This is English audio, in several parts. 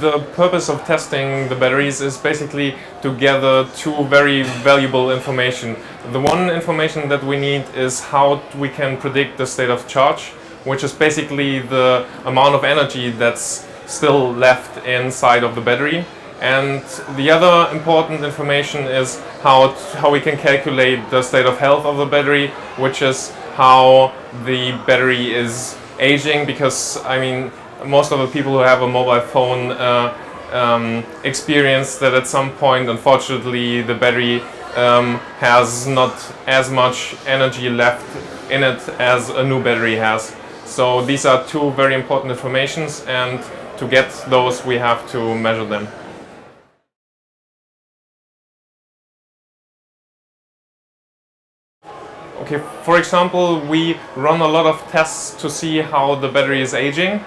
The purpose of testing the batteries is basically to gather two very valuable information. The one information that we need is how we can predict the state of charge, which is basically the amount of energy that's still left inside of the battery. And the other important information is how we can calculate the state of health of the battery, which is how the battery is aging, because I mean, most of the people who have a mobile phone experience that at some point, unfortunately, the battery has not as much energy left in it as a new battery has. So these are two very important informations, and to get those we have to measure them. Okay, for example, we run a lot of tests to see how the battery is aging.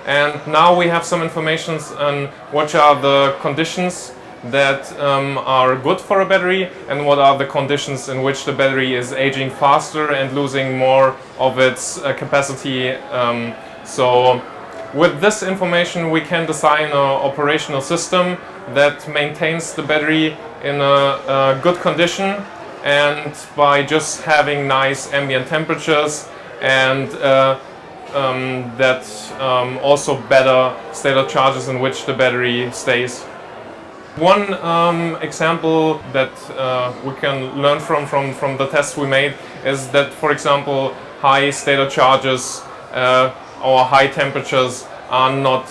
And now we have some information on what are the conditions that are good for a battery and what are the conditions in which the battery is aging faster and losing more of its capacity. So with this information we can design an operational system that maintains the battery in a good condition, and by just having nice ambient temperatures and also better state of charges in which the battery stays. One example that we can learn from the tests we made is that, for example, high state of charges or high temperatures are not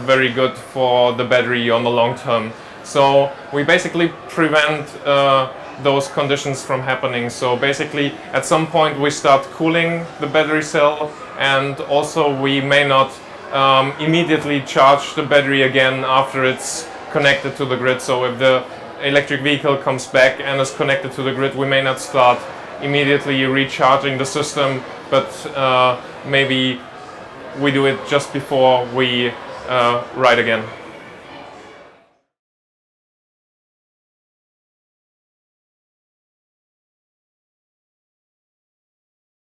very good for the battery on the long term. So we basically prevent those conditions from happening. So basically at some point we start cooling the battery cell, and also we may not immediately charge the battery again after it's connected to the grid. So if the electric vehicle comes back and is connected to the grid, we may not start immediately recharging the system, but maybe we do it just before we ride again.